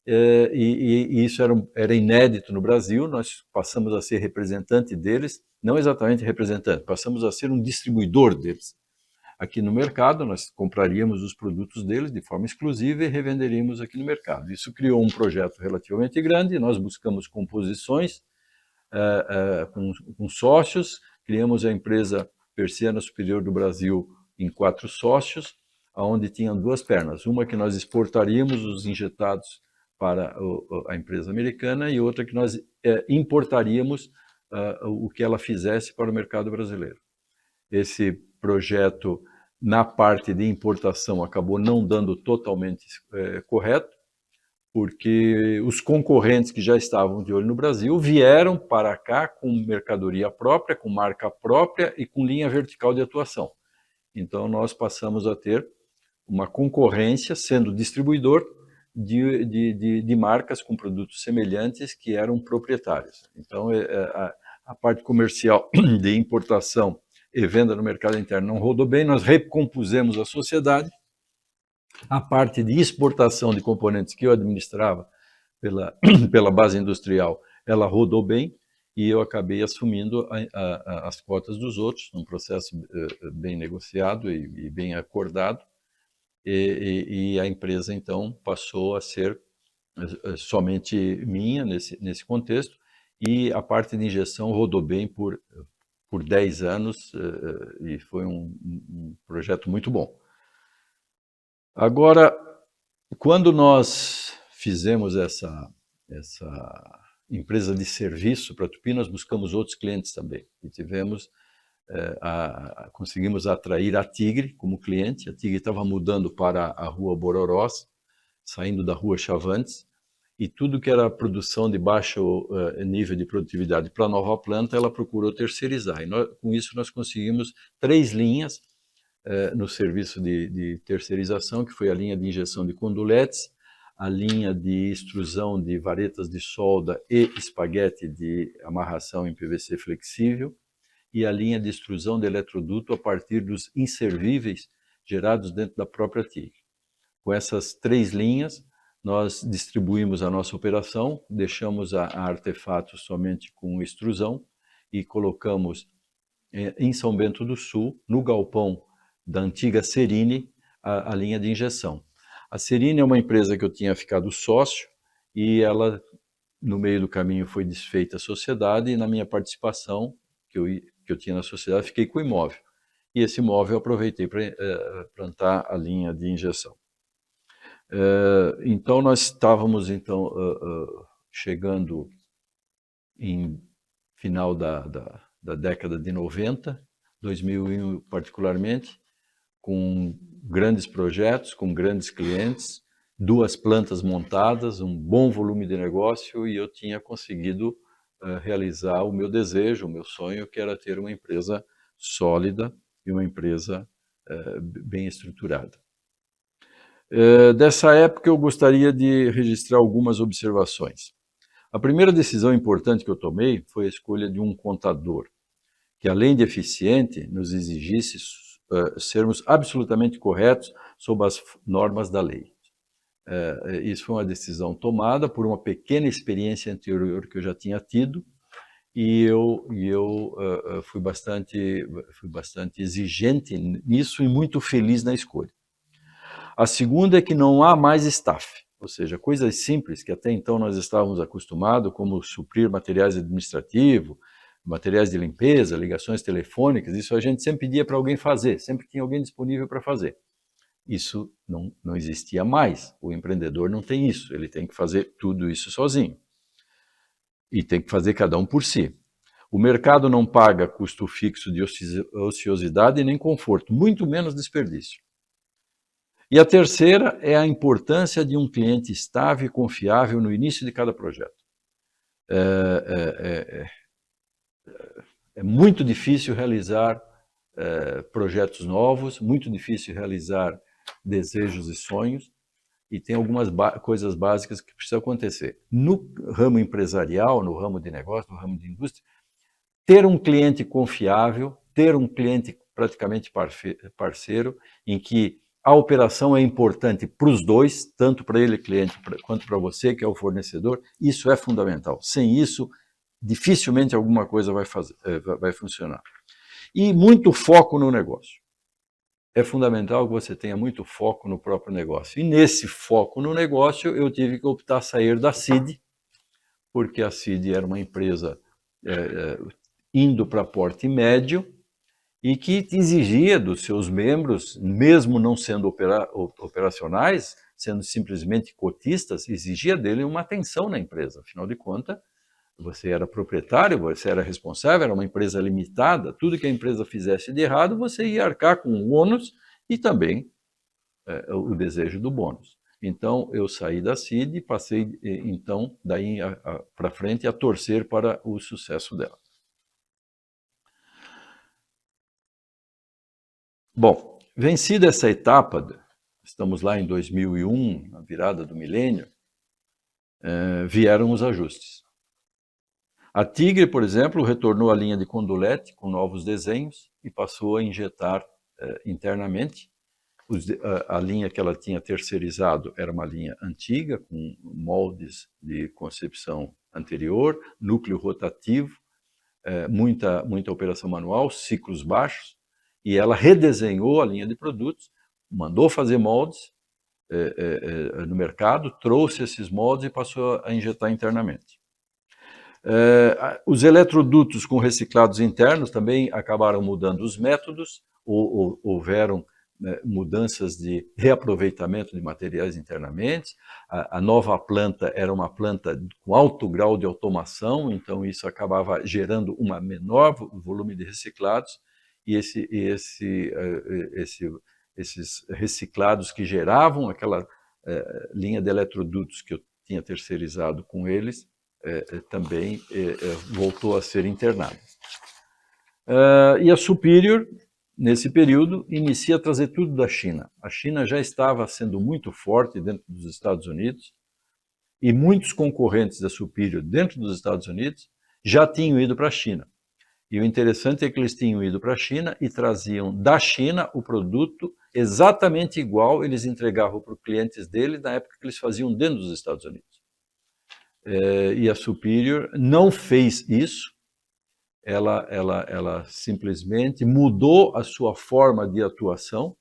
E isso era inédito no Brasil. Nós passamos a ser representante deles, não exatamente representante, passamos a ser um distribuidor deles. aqui no mercado, nós compraríamos os produtos deles de forma exclusiva e revenderíamos aqui no mercado. Isso criou um projeto relativamente grande, nós buscamos composições com sócios, criamos a empresa Persiana Superior do Brasil em 4 sócios, onde tinham 2 pernas, uma que nós exportaríamos os injetados para a empresa americana e outra que nós importaríamos o que ela fizesse para o mercado brasileiro. Esse projeto, na parte de importação, acabou não dando totalmente correto, porque os concorrentes que já estavam de olho no Brasil vieram para cá com mercadoria própria, com marca própria e com linha vertical de atuação. Então, nós passamos a ter uma concorrência, sendo distribuidor de marcas com produtos semelhantes que eram proprietários. Então, a parte comercial de importação e venda no mercado interno não rodou bem, nós recompusemos a sociedade. A parte de exportação de componentes que eu administrava pela base industrial, ela rodou bem e eu acabei assumindo as cotas dos outros, num processo bem negociado e bem acordado, e a empresa, então, passou a ser somente minha nesse contexto, e a parte de injeção rodou bem por 10 anos, e foi um projeto muito bom. Agora, quando nós fizemos essa empresa de serviço para a Tupy, nós buscamos outros clientes também. E conseguimos atrair a Tigre como cliente. A Tigre estava mudando para a rua Bororós, saindo da rua Chavantes, e tudo que era produção de baixo nível de produtividade para a nova planta, ela procurou terceirizar. E com isso nós conseguimos 3 linhas no serviço de terceirização, que foi a linha de injeção de conduletes, a linha de extrusão de varetas de solda e espaguete de amarração em PVC flexível, e a linha de extrusão de eletroduto a partir dos inservíveis gerados dentro da própria Tigre. Com essas 3 linhas, nós distribuímos a nossa operação, deixamos a Artefatos somente com extrusão e colocamos em São Bento do Sul, no galpão da antiga Serine, a linha de injeção. A Serine é uma empresa que eu tinha ficado sócio e ela, no meio do caminho, foi desfeita a sociedade e na minha participação, que eu tinha na sociedade, fiquei com o imóvel. E esse imóvel eu aproveitei para plantar a linha de injeção. Então, nós estávamos chegando em final da década de 90, 2001 particularmente, com grandes projetos, com grandes clientes, 2 plantas montadas, um bom volume de negócio, e eu tinha conseguido realizar o meu desejo, o meu sonho, que era ter uma empresa sólida e uma empresa bem estruturada. Dessa época eu gostaria de registrar algumas observações. A primeira decisão importante que eu tomei foi a escolha de um contador, que além de eficiente, nos exigisse sermos absolutamente corretos sob as normas da lei. Isso foi uma decisão tomada por uma pequena experiência anterior que eu já tinha tido, e eu fui bastante exigente nisso e muito feliz na escolha. A segunda é que não há mais staff, ou seja, coisas simples que até então nós estávamos acostumados, como suprir materiais administrativos, materiais de limpeza, ligações telefônicas, isso a gente sempre pedia para alguém fazer, sempre tinha alguém disponível para fazer. Isso não existia mais, o empreendedor não tem isso, ele tem que fazer tudo isso sozinho. E tem que fazer cada um por si. O mercado não paga custo fixo de ociosidade nem conforto, muito menos desperdício. E a terceira é a importância de um cliente estável e confiável no início de cada projeto. É muito difícil realizar projetos novos, muito difícil realizar desejos e sonhos, e tem algumas coisas básicas que precisam acontecer. No ramo empresarial, no ramo de negócio, no ramo de indústria, ter um cliente confiável, ter um cliente praticamente parceiro, em que a operação é importante para os dois, tanto para ele, cliente, quanto para você, que é o fornecedor, isso é fundamental. Sem isso, dificilmente alguma coisa vai funcionar. E muito foco no negócio. é fundamental que você tenha muito foco no próprio negócio. E nesse foco no negócio, eu tive que optar a sair da CID, porque a CID era uma empresa indo para porte médio e que exigia dos seus membros, mesmo não sendo operacionais, sendo simplesmente cotistas, exigia dele uma atenção na empresa. Afinal de contas, você era proprietário, você era responsável, era uma empresa limitada, tudo que a empresa fizesse de errado, você ia arcar com o ônus e também o desejo do bônus. Então, eu saí da CID e passei, então, daí para frente, a torcer para o sucesso dela. Bom, vencida essa etapa, estamos lá em 2001, na virada do milênio, vieram os ajustes. A Tigre, por exemplo, retornou à linha de Condulete com novos desenhos e passou a injetar internamente. A linha que ela tinha terceirizado era uma linha antiga, com moldes de concepção anterior, núcleo rotativo, muita operação manual, ciclos baixos, e ela redesenhou a linha de produtos, mandou fazer moldes no mercado, trouxe esses moldes e passou a injetar internamente. Os eletrodutos com reciclados internos também acabaram mudando os métodos, houveram mudanças de reaproveitamento de materiais internamente. A nova planta era uma planta com alto grau de automação, então isso acabava gerando um menor volume de reciclados, e esses reciclados que geravam aquela linha de eletrodutos que eu tinha terceirizado com eles, também voltou a ser internada. E a Superior, nesse período, inicia a trazer tudo da China. A China já estava sendo muito forte dentro dos Estados Unidos, e muitos concorrentes da Superior dentro dos Estados Unidos já tinham ido para a China. E o interessante é que eles tinham ido para a China e traziam da China o produto exatamente igual eles entregavam para os clientes deles na época que eles faziam dentro dos Estados Unidos. E a Superior não fez isso, ela simplesmente mudou a sua forma de atuação,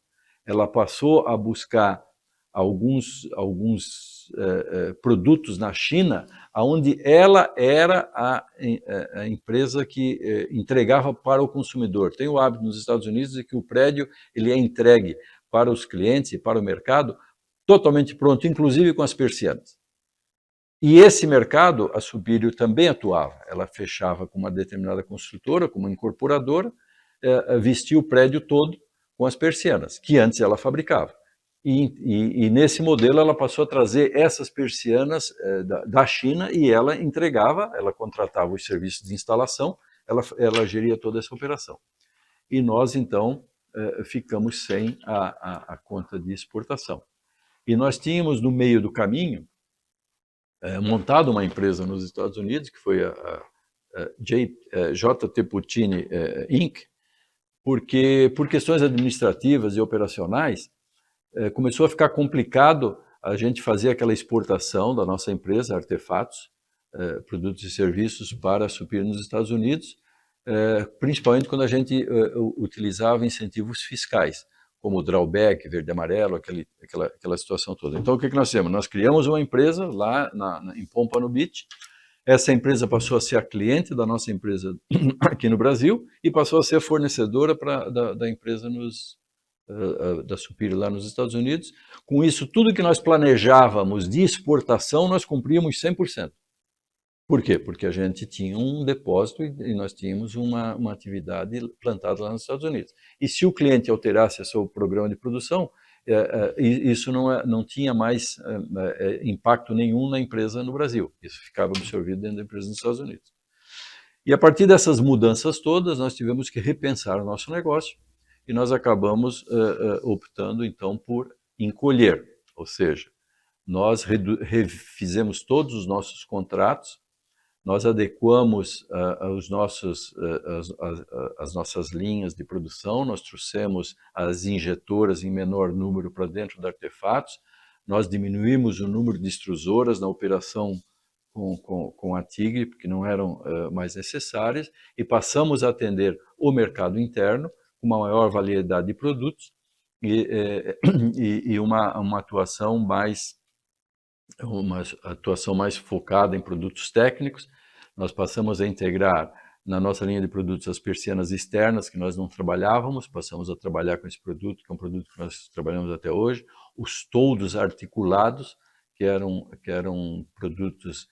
ela passou a buscar alguns produtos na China, onde ela era a empresa que entregava para o consumidor. Tem o hábito nos Estados Unidos de que o prédio ele é entregue para os clientes e para o mercado totalmente pronto, inclusive com as persianas. E esse mercado, a Superior também atuava. Ela fechava com uma determinada construtora, com uma incorporadora, vestia o prédio todo com as persianas, que antes ela fabricava. E nesse modelo ela passou a trazer essas persianas da China e ela entregava, ela contratava os serviços de instalação, ela geria toda essa operação. E nós, então, ficamos sem a conta de exportação. E nós tínhamos no meio do caminho montado uma empresa nos Estados Unidos, que foi a JT Puccini Inc., porque por questões administrativas e operacionais, começou a ficar complicado a gente fazer aquela exportação da nossa empresa, Artefatos, produtos e serviços para a Superior nos Estados Unidos, principalmente quando a gente utilizava incentivos fiscais, como o drawback, verde e amarelo, aquela situação toda. Então, o que nós fizemos? Nós criamos uma empresa lá em Pompano Beach. Essa empresa passou a ser a cliente da nossa empresa aqui no Brasil e passou a ser fornecedora da empresa da Superior lá nos Estados Unidos. Com isso, tudo que nós planejávamos de exportação, nós cumpríamos 100%. Por quê? Porque a gente tinha um depósito e nós tínhamos uma atividade plantada lá nos Estados Unidos. E se o cliente alterasse seu programa de produção, isso não tinha mais impacto nenhum na empresa no Brasil. Isso ficava absorvido dentro da empresa nos Estados Unidos. E a partir dessas mudanças todas, nós tivemos que repensar o nosso negócio e nós acabamos optando, então, por encolher. Ou seja, nós refizemos todos os nossos contratos, nós adequamos as nossas linhas de produção, nós trouxemos as injetoras em menor número para dentro da Artefatos, nós diminuímos o número de extrusoras na operação com a Tigre, porque não eram mais necessárias, e passamos a atender o mercado interno com uma maior variedade de produtos, e uma atuação mais focada em produtos técnicos. Nós passamos a integrar na nossa linha de produtos as persianas externas, que nós não trabalhávamos, passamos a trabalhar com esse produto, que é um produto que nós trabalhamos até hoje, os toldos articulados, que eram produtos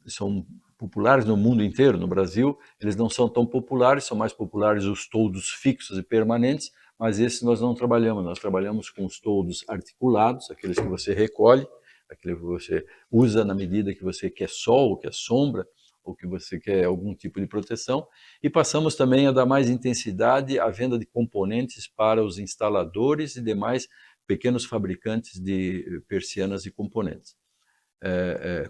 são populares no mundo inteiro. No Brasil, eles não são tão populares, são mais populares os toldos fixos e permanentes, mas esses nós não trabalhamos. Nós trabalhamos com os toldos articulados, aqueles que você recolhe, aquele que você usa na medida que você quer sol, quer sombra, ou que você quer algum tipo de proteção, e passamos também a dar mais intensidade à venda de componentes para os instaladores e demais pequenos fabricantes de persianas e componentes.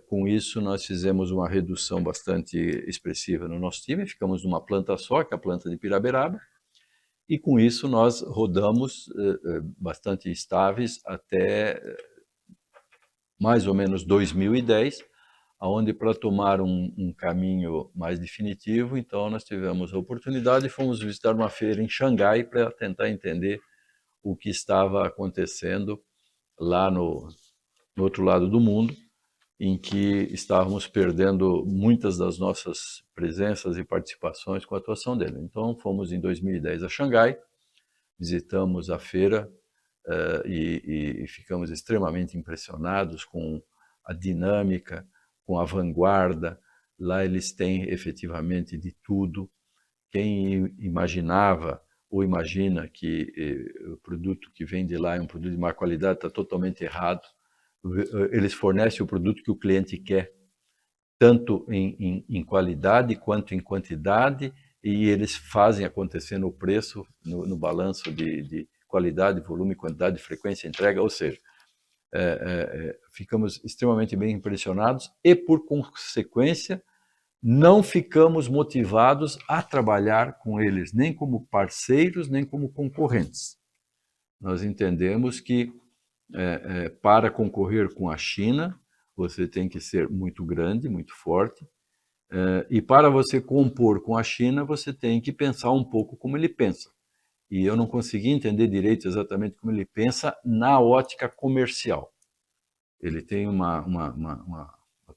Com isso, nós fizemos uma redução bastante expressiva no nosso time, ficamos numa planta só, que é a planta de Piraberaba, e com isso nós rodamos bastante estáveis até mais ou menos 2010, onde, para tomar um caminho mais definitivo, então nós tivemos a oportunidade e fomos visitar uma feira em Xangai para tentar entender o que estava acontecendo lá no outro lado do mundo, em que estávamos perdendo muitas das nossas presenças e participações com a atuação dele. Então fomos em 2010 a Xangai, visitamos a feira e ficamos extremamente impressionados com a dinâmica, com a vanguarda. Lá eles têm efetivamente de tudo. Quem imaginava ou imagina que o produto que vem de lá é um produto de má qualidade está totalmente errado. Eles fornecem o produto que o cliente quer, tanto em qualidade quanto em quantidade, e eles fazem acontecer no preço, no balanço de qualidade, volume, quantidade, frequência, entrega, ou seja, ficamos extremamente bem impressionados e, por consequência, não ficamos motivados a trabalhar com eles, nem como parceiros, nem como concorrentes. Nós entendemos que para concorrer com a China, você tem que ser muito grande, muito forte, e para você compor com a China, você tem que pensar um pouco como ele pensa. E eu não consegui entender direito exatamente como ele pensa na ótica comercial. Ele tem uma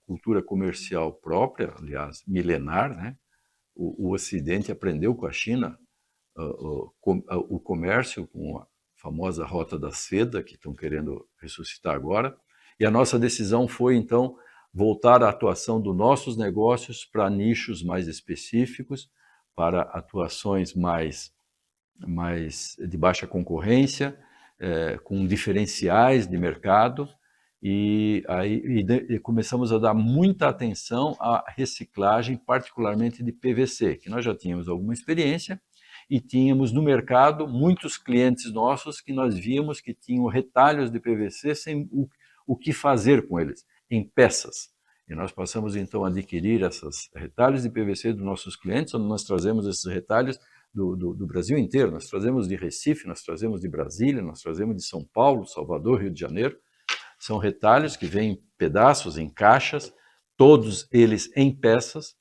cultura comercial própria, aliás, milenar, né? O Ocidente aprendeu com a China o comércio, com a famosa Rota da Seda, que estão querendo ressuscitar agora, e a nossa decisão foi, então, voltar a atuação dos nossos negócios para nichos mais específicos, para atuações mais de baixa concorrência, com diferenciais de mercado, e começamos a dar muita atenção à reciclagem, particularmente de PVC, que nós já tínhamos alguma experiência, e tínhamos no mercado muitos clientes nossos que nós víamos que tinham retalhos de PVC sem o que fazer com eles, em peças. E nós passamos então a adquirir esses retalhos de PVC dos nossos clientes, onde nós trazemos esses retalhos do Brasil inteiro. Nós trazemos de Recife, nós trazemos de Brasília, nós trazemos de São Paulo, Salvador, Rio de Janeiro. São retalhos que vêm em pedaços, em caixas, todos eles em peças,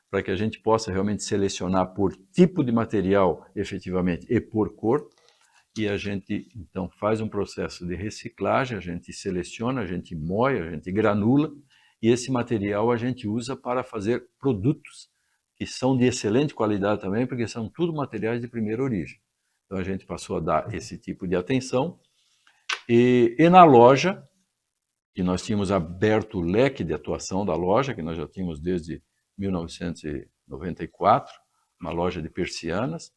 para que a gente possa realmente selecionar por tipo de material, efetivamente, e por cor. E a gente, então, faz um processo de reciclagem, a gente seleciona, a gente moe, a gente granula, e esse material a gente usa para fazer produtos que são de excelente qualidade também, porque são tudo materiais de primeira origem. Então a gente passou a dar esse tipo de atenção. E na loja, que nós tínhamos aberto o leque de atuação da loja, que nós já tínhamos desde 1994, uma loja de persianas.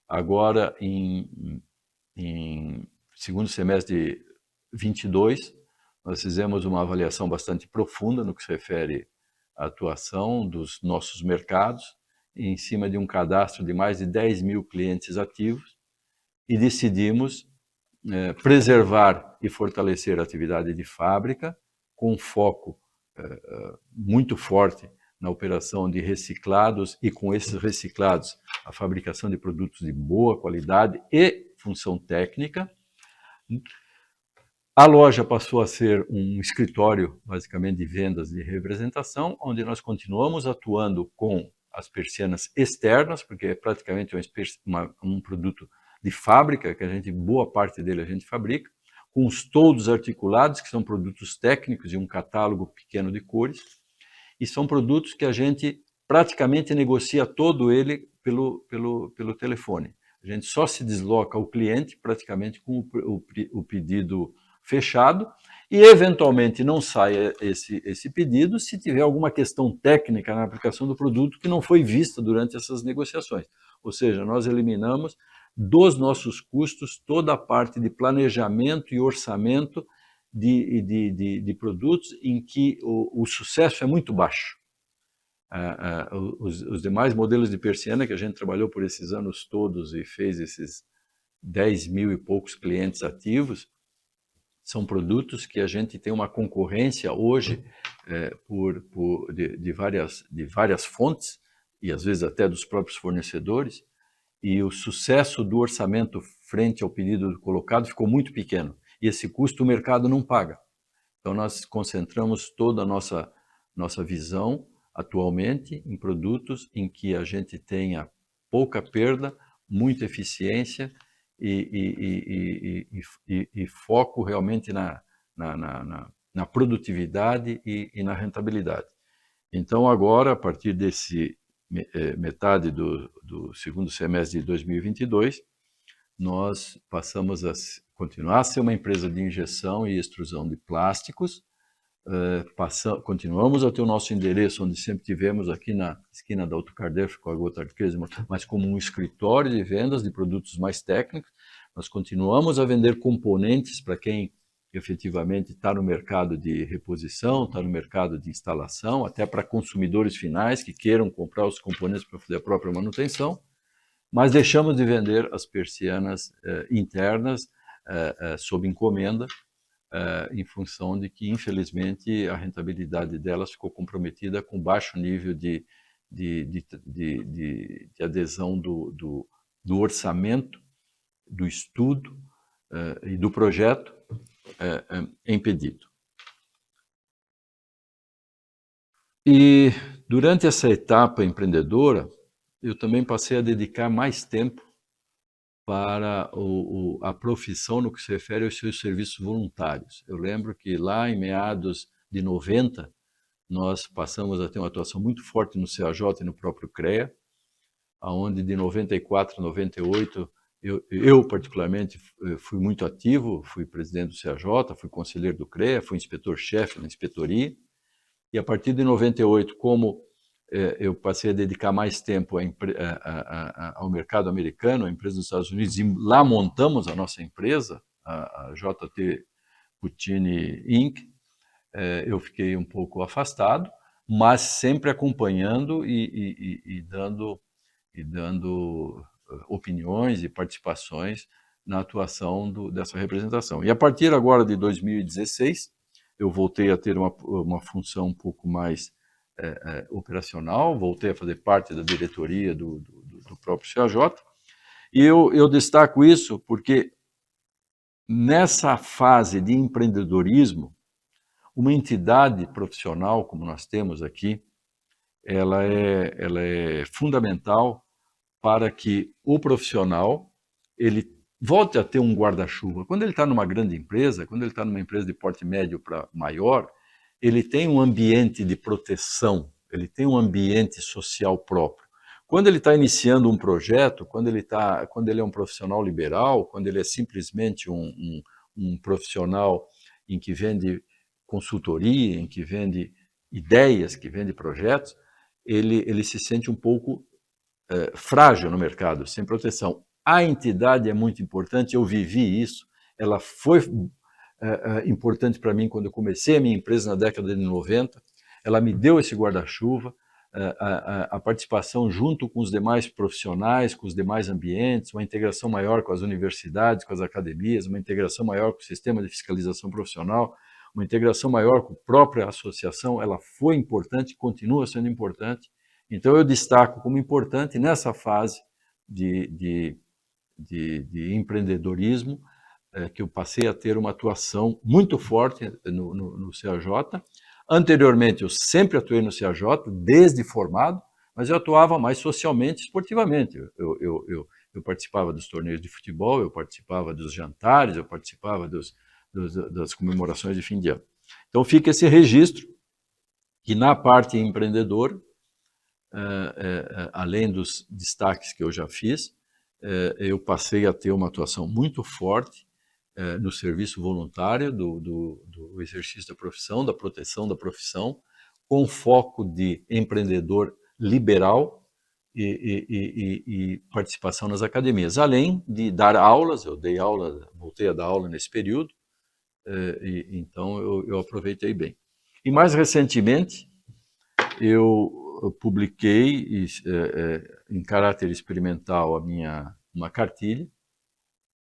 Agora, em segundo semestre de 22, nós fizemos uma avaliação bastante profunda no que se refere à atuação dos nossos mercados, em cima de um cadastro de mais de 10 mil clientes ativos, e decidimos preservar e fortalecer a atividade de fábrica, com foco muito forte na operação de reciclados, e com esses reciclados a fabricação de produtos de boa qualidade e função técnica. A loja passou a ser um escritório, basicamente, de vendas e representação, onde nós continuamos atuando com as persianas externas, porque é praticamente um produto de fábrica, que boa parte dele a gente fabrica, com os toldos articulados, que são produtos técnicos e um catálogo pequeno de cores, e são produtos que a gente praticamente negocia todo ele pelo telefone. A gente só se desloca ao cliente praticamente com o pedido fechado e, eventualmente, não sai esse pedido se tiver alguma questão técnica na aplicação do produto que não foi vista durante essas negociações. Ou seja, nós eliminamos dos nossos custos toda a parte de planejamento e orçamento de produtos em que o sucesso é muito baixo. Os demais modelos de persiana que a gente trabalhou por esses anos todos e fez esses 10 mil e poucos clientes ativos, são produtos que a gente tem uma concorrência hoje de várias fontes, e às vezes até dos próprios fornecedores, e o sucesso do orçamento frente ao pedido colocado ficou muito pequeno. E esse custo o mercado não paga. Então nós concentramos toda a nossa visão atualmente em produtos em que a gente tenha pouca perda, muita eficiência e foco realmente na produtividade e na rentabilidade. Então agora, a partir desse metade do segundo semestre de 2022, nós passamos a continuar a ser uma empresa de injeção e extrusão de plásticos, continuamos a ter o nosso endereço, onde sempre tivemos aqui na esquina da Autocardef com a Gota Arquesa, mas como um escritório de vendas de produtos mais técnicos. Nós continuamos a vender componentes para quem efetivamente está no mercado de reposição, está no mercado de instalação, até para consumidores finais que queiram comprar os componentes para fazer a própria manutenção, mas deixamos de vender as persianas internas sob encomenda, em função de que, infelizmente, a rentabilidade delas ficou comprometida com baixo nível de adesão do orçamento, do estudo e do projeto em pedido. E durante essa etapa empreendedora, eu também passei a dedicar mais tempo para a profissão no que se refere aos seus serviços voluntários. Eu lembro que lá em meados de 90, nós passamos a ter uma atuação muito forte no CAJ e no próprio CREA, onde de 94 a 98, eu particularmente fui muito ativo, fui presidente do CAJ, fui conselheiro do CREA, fui inspetor-chefe na inspetoria, e a partir de 98, como eu passei a dedicar mais tempo ao mercado americano, à empresa dos Estados Unidos, e lá montamos a nossa empresa, a JT Puccini Inc. Eu fiquei um pouco afastado, mas sempre acompanhando e dando opiniões e participações na atuação dessa representação. E a partir agora de 2016, eu voltei a ter uma função um pouco mais operacional, voltei a fazer parte da diretoria do próprio CAJ, e eu destaco isso porque nessa fase de empreendedorismo, uma entidade profissional como nós temos aqui, ela é fundamental para que o profissional ele volte a ter um guarda-chuva. Quando ele está numa grande empresa, quando ele está numa empresa de porte médio para maior, ele tem um ambiente de proteção, ele tem um ambiente social próprio. Quando ele está iniciando um projeto, quando ele é um profissional liberal, quando ele é simplesmente um profissional em que vende consultoria, em que vende ideias, que vende projetos, ele se sente um pouco frágil no mercado, sem proteção. A entidade é muito importante, eu vivi isso, ela foi importante para mim quando eu comecei a minha empresa na década de 90, ela me deu esse guarda-chuva, a participação junto com os demais profissionais, com os demais ambientes, uma integração maior com as universidades, com as academias, uma integração maior com o sistema de fiscalização profissional, uma integração maior com a própria associação, ela foi importante, continua sendo importante. Então eu destaco como importante nessa fase de empreendedorismo, que eu passei a ter uma atuação muito forte no CAJ. Anteriormente, eu sempre atuei no CAJ, desde formado, mas eu atuava mais socialmente, esportivamente. Eu participava dos torneios de futebol, eu participava dos jantares, eu participava das comemorações de fim de ano. Então fica esse registro, que na parte empreendedora, além dos destaques que eu já fiz, eu passei a ter uma atuação muito forte no serviço voluntário do exercício da profissão, da proteção da profissão, com foco de empreendedor liberal e participação nas academias, além de dar aulas. Eu dei aula, voltei a dar aula nesse período, então eu aproveitei bem. E mais recentemente, eu publiquei em caráter experimental uma cartilha,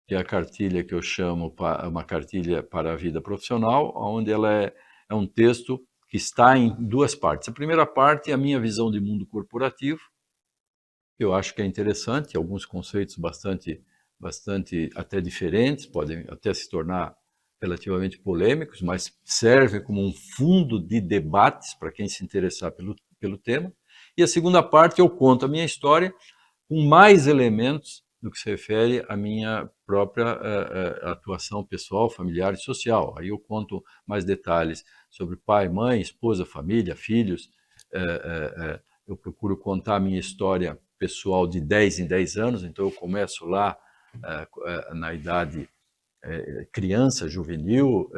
que é a cartilha que eu chamo uma cartilha para a vida profissional, onde ela é um texto que está em duas partes. A primeira parte é a minha visão de mundo corporativo, que eu acho que é interessante, alguns conceitos bastante até diferentes, podem até se tornar relativamente polêmicos, mas serve como um fundo de debates para quem se interessar pelo tema. E a segunda parte eu conto a minha história com mais elementos no que se refere à minha própria atuação pessoal, familiar e social. Aí eu conto mais detalhes sobre pai, mãe, esposa, família, filhos. Eu procuro contar a minha história pessoal de 10 em 10 anos, então eu começo lá na idade criança, juvenil,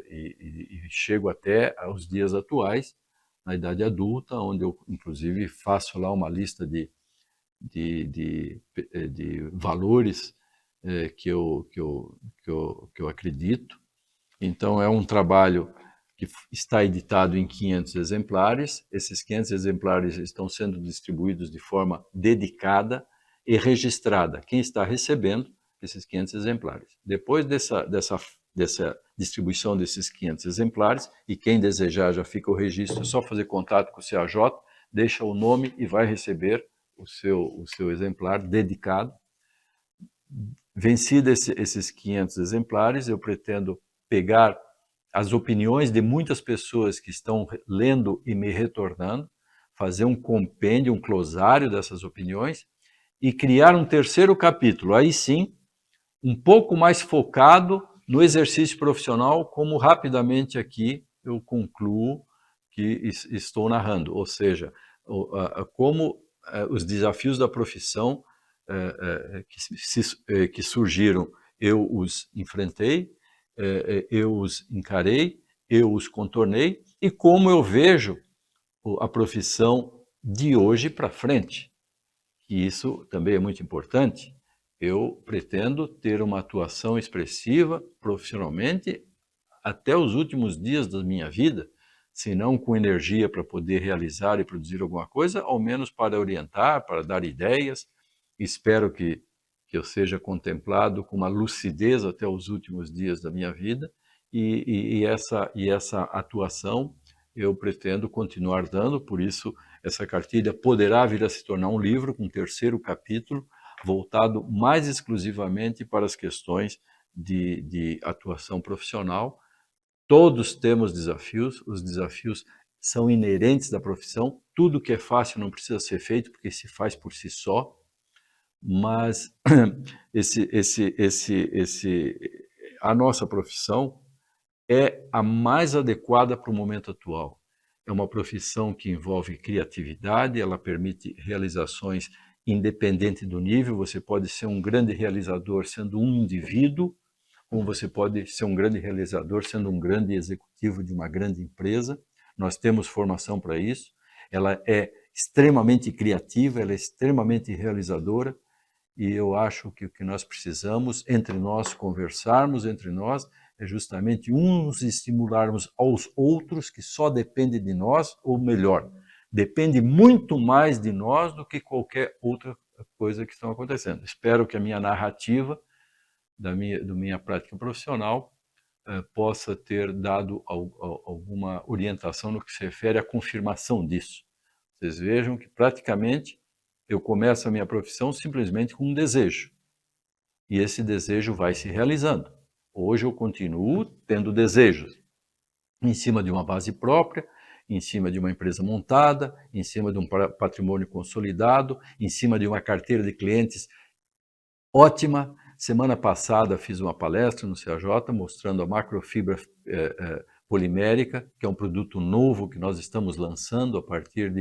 e chego até aos dias atuais, na idade adulta, onde eu, inclusive, faço lá uma lista de valores que eu acredito. Então, é um trabalho que está editado em 500 exemplares. Esses 500 exemplares estão sendo distribuídos de forma dedicada e registrada. Quem está recebendo esses 500 exemplares. Depois dessa distribuição desses 500 exemplares, e quem desejar já fica o registro, é só fazer contato com o CAJ, deixa o nome e vai receber o seu exemplar dedicado. Vencidos esses 500 exemplares, eu pretendo pegar as opiniões de muitas pessoas que estão lendo e me retornando, fazer um compêndio, um glosário dessas opiniões e criar um terceiro capítulo, aí sim, um pouco mais focado no exercício profissional, como rapidamente aqui eu concluo que estou narrando, ou seja, como os desafios da profissão que surgiram, eu os enfrentei, eu os encarei, eu os contornei, e como eu vejo a profissão de hoje para frente. E isso também é muito importante. Eu pretendo ter uma atuação expressiva profissionalmente até os últimos dias da minha vida, se não com energia para poder realizar e produzir alguma coisa, ao menos para orientar, para dar ideias. Espero que eu seja contemplado com uma lucidez até os últimos dias da minha vida, e essa atuação eu pretendo continuar dando. Por isso essa cartilha poderá vir a se tornar um livro com um terceiro capítulo, voltado mais exclusivamente para as questões de atuação profissional. Todos temos desafios, os desafios são inerentes da profissão, tudo que é fácil não precisa ser feito, porque se faz por si só, mas a nossa profissão é a mais adequada para o momento atual. É uma profissão que envolve criatividade, ela permite realizações independente do nível. Você pode ser um grande realizador sendo um indivíduo, como você pode ser um grande realizador sendo um grande executivo de uma grande empresa. Nós temos formação para isso. Ela é extremamente criativa, ela é extremamente realizadora, e eu acho que o que nós precisamos, entre nós, conversarmos entre nós, é justamente uns estimularmos aos outros, que só depende de nós, ou melhor, depende muito mais de nós do que qualquer outra coisa que está acontecendo. Espero que a minha narrativa da minha prática profissional possa ter dado alguma orientação no que se refere à confirmação disso. Vocês vejam que praticamente eu começo a minha profissão simplesmente com um desejo, e esse desejo vai se realizando. Hoje eu continuo tendo desejos, em cima de uma base própria, em cima de uma empresa montada, em cima de um patrimônio consolidado, em cima de uma carteira de clientes ótima. Semana passada fiz uma palestra no CAJ mostrando a macrofibra polimérica, que é um produto novo que nós estamos lançando a partir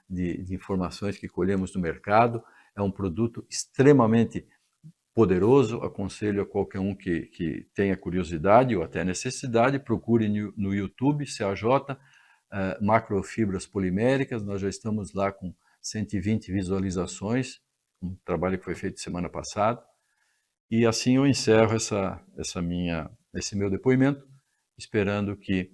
de informações que colhemos no mercado. É um produto extremamente poderoso. Aconselho a qualquer um que tenha curiosidade ou até necessidade, procure no YouTube CAJ macrofibras poliméricas. Nós já estamos lá com 120 visualizações, um trabalho que foi feito semana passada. E assim eu encerro esse meu depoimento, esperando que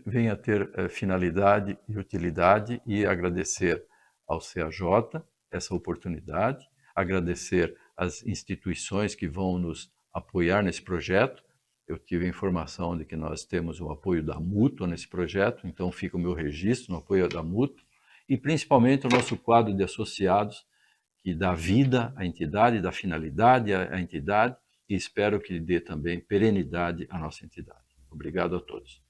venha a ter finalidade e utilidade, e agradecer ao CAJ essa oportunidade, agradecer às instituições que vão nos apoiar nesse projeto. Eu tive a informação de que nós temos o apoio da Mútua nesse projeto, então fica o meu registro no apoio da Mútua, e principalmente o nosso quadro de associados, que dá vida à entidade, dá finalidade à entidade, e espero que dê também perenidade à nossa entidade. Obrigado a todos.